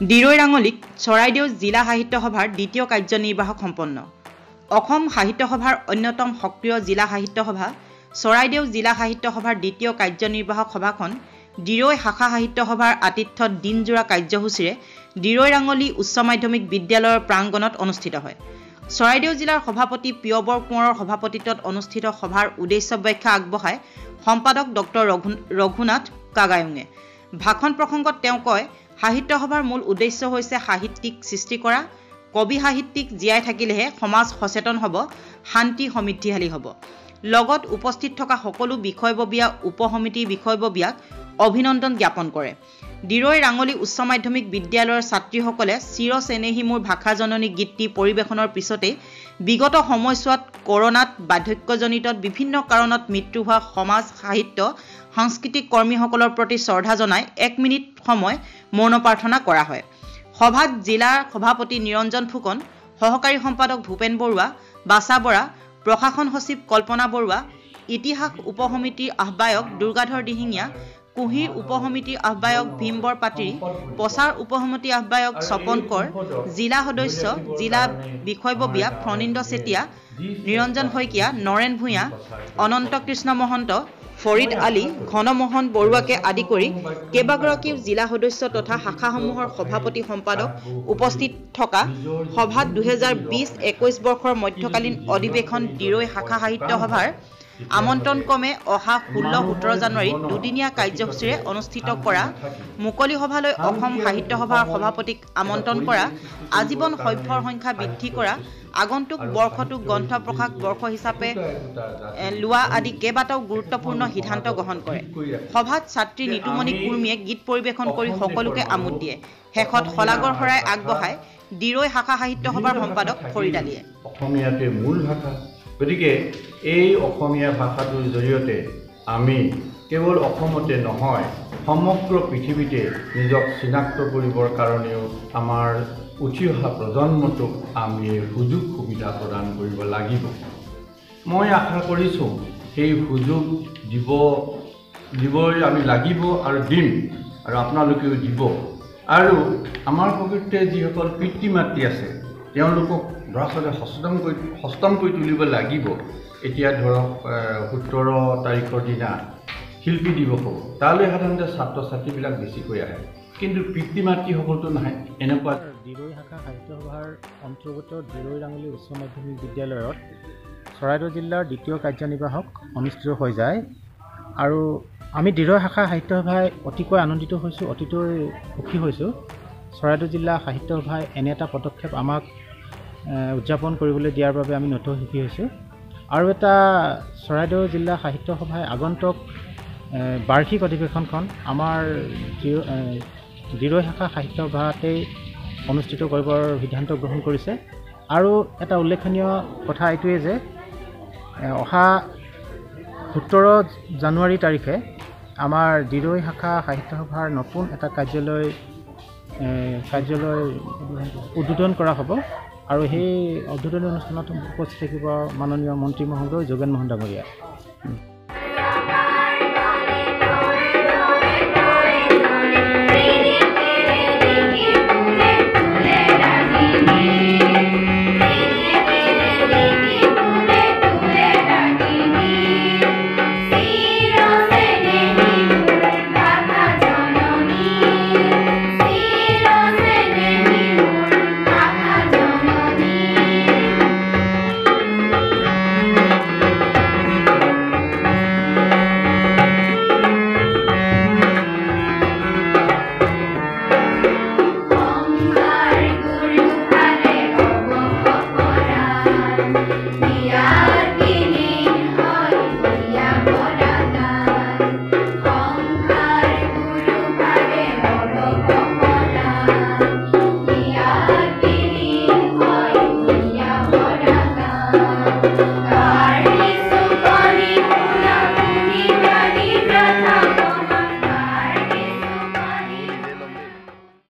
ডিৰৈ ৰাঙলীত চৰাইদেউ জিলা সাহিত্য সভাৰ দ্বিতীয় কাৰ্যনিৰ্বাহক সম্পন্ন। অসম সাহিত্য সভাৰ অন্যতম সক্ৰিয় জিলা সাহিত্য সভা চৰাইদেউ জিলা সাহিত্য সভাৰ দ্বিতীয় কাৰ্যনিৰ্বাহক সভাখন ডিৰৈ শাখা সাহিত্য সভাৰ আতিথ্যত দিনজোৰা কাৰ্যসূচীৰে ডিৰৈ ৰাঙলী উচ্চ মাধ্যমিক বিদ্যালয়ৰ প্ৰাংগণত অনুষ্ঠিত হয়। চৰাইদেউ জিলাৰ সভাপতি পিয়বৰ কোঁৱৰৰ সভাপতিত্বত অনুষ্ঠিত সভাৰ উদ্দেশ্য ব্যাখ্যা আগবঢ়ায় সম্পাদক ডক্টৰ ৰঘুনাথ কাগায়ুঙে। ভাষণ প্ৰসংগত তেওঁ কয়, সাহিত্য সভাৰ মূল উদ্দেশ্য হৈছে সাহিত্যিক সৃষ্টি কৰা। কবি সাহিত্যিক জীয়াই থাকিলেহে সমাজ সচেতন হ'ব, শান্তি সমৃদ্ধিশালী হ'ব। লগত উপস্থিত থকা সকলো বিষয়ববীয়া উপসমিতিৰ বিষয়ববীয়াক অভিনন্দন জ্ঞাপন কৰে। ডিৰৈ ৰাঙলী উচ্চ মাধ্যমিক বিদ্যালয়ৰ ছাত্ৰীসকলে চিৰ চেনেহী মোৰ ভাষা জননী গীতটি পৰিৱেশনৰ পিছতে বিগত সময়ছোৱাত কৰোনাত বাৰ্ধক্যজনিত বিভিন্ন কাৰণত মৃত্যু হোৱা সমাজ সাহিত্য সাংস্কৃতিক কৰ্মীসকলৰ প্ৰতি শ্ৰদ্ধা জনাই 1 মিনিট সময় মৌন প্ৰাৰ্থনা কৰা হয়। সভাত জিলাৰ সভাপতি নিৰঞ্জন ফুকন, সহকাৰী সম্পাদক ভূপেন বৰুৱা, বাছা বৰা, প্ৰশাসন সচিব কল্পনা বৰুৱা, ইতিহাস উপসমিতিৰ আহ্বায়ক দুৰ্গাধৰ দিহিঙীয়া, কুহিৰ উপসমিতিৰ আহ্বায়ক ভীমবৰ পাটিৰী, প্ৰচাৰ উপসমিতিৰ আহ্বায়ক স্বপন কৰ, জিলা সদস্য জিলা বিষয়ববীয়া ফণীন্দ্ৰ চেতিয়া, নিৰঞ্জন শইকীয়া, নৰেন ভূঞা, অনন্ত কৃষ্ণ মহন্ত, ফৰিদ আলী, ঘনমোহন বৰুৱাকে আদি কৰি কেইবাগৰাকীও জিলা সদস্য তথা শাখাসমূহৰ সভাপতি সম্পাদক উপস্থিত থকা সভাত 2020-21 বৰ্ষৰ মধ্যকালীন অধিৱেশন ডিৰৈ শাখা সাহিত্য সভাৰ আমন্ত্ৰণ ক্ৰমে অহা 16-17 জানুৱাৰীত দুদিনীয়া কাৰ্যসূচীৰে অনুষ্ঠিত কৰা মুকলি সভালৈ অসম সাহিত্য সভাৰ সভাপতিক আমন্ত্ৰণ কৰা, আজীৱন সভ্যৰ সংখ্যা বৃদ্ধি কৰা, আগন্তুক বৰ্ষটোক গ্ৰন্থ প্ৰকাশ বৰ্ষ হিচাপে লোৱা আদি কেইবাটাও গুৰুত্বপূৰ্ণ সিদ্ধান্ত গ্ৰহণ কৰে। সভাত ছাত্ৰী নিতুমণি কুৰ্মীয়ে গীত পৰিৱেশন কৰি সকলোকে আমোদ দিয়ে। শেষত শলাগৰ শৰাই আগবঢ়ায় ডিৰৈ শাখা সাহিত্য সভাৰ সম্পাদক ফৰিদ আলীয়ে। অসমীয়াতে মূল ভাষা, গতিকে এই অসমীয়া ভাষাটোৰ জৰিয়তে আমি কেৱল অসমতে নহয় সমগ্ৰ পৃথিৱীতে নিজক চিনাক্ত কৰিবৰ কাৰণেও আমাৰ উঠি অহা প্ৰজন্মটোক আমি সুযোগ সুবিধা প্ৰদান কৰিব লাগিব। মই আশা কৰিছোঁ সেই সুযোগ দিবই আমি লাগিব আৰু দিম, আৰু আপোনালোকেও দিব। আৰু আমাৰ প্ৰকৃতিতে যিসকল পিতৃ মাতৃ আছে তেওঁলোকক ল'ৰা ছোৱালীয়ে সচেতন কৰি তুলিব লাগিব। এতিয়া ধৰক 17 তাৰিখৰ দিনা শিল্পী দিৱস হ'ব, তালৈ সাধাৰণতে ছাত্ৰ ছাত্ৰীবিলাক বেছিকৈ আহে, কিন্তু পিতৃ মাতৃসকলতো নাহে। এনেকুৱা ডিৰৈ শাখা সাহিত্য সভাৰ অন্তৰ্গত ডিৰৈ ৰাঙলী উচ্চ মাধ্যমিক বিদ্যালয়ত চৰাইদেউ জিলাৰ দ্বিতীয় কাৰ্যনিৰ্বাহক অনুষ্ঠিত হৈ যায়। আৰু আমি ডিৰৈ শাখা সাহিত্য সভাই অতিকৈ আনন্দিত হৈছোঁ, অতিকৈ সুখী হৈছোঁ। চৰাইদেউ জিলা সাহিত্য সভাই এনে এটা পদক্ষেপ আমাক উদযাপন কৰিবলৈ দিয়াৰ বাবে আমি নথৈ সুখী হৈছোঁ। আৰু এটা চৰাইদেউ জিলা সাহিত্য সভাই আগন্তুক বাৰ্ষিক অধিৱেশনখন আমাৰ ডিৰৈ শাখা সাহিত্য সভাতেই অনুষ্ঠিত কৰিবৰ সিদ্ধান্ত গ্ৰহণ কৰিছে। আৰু এটা উল্লেখনীয় কথা এইটোৱে যে অহা 17 জানুৱাৰী তাৰিখে আমাৰ ডিৰৈ শাখা সাহিত্য সভাৰ নতুন এটা কাৰ্যালয় উদ্বোধন কৰা হ'ব। আৰু সেই উদ্বোধনী অনুষ্ঠানত উপস্থিত থাকিব মাননীয় মন্ত্ৰী মহোদয় যোগেন মোহন ডাঙৰীয়া।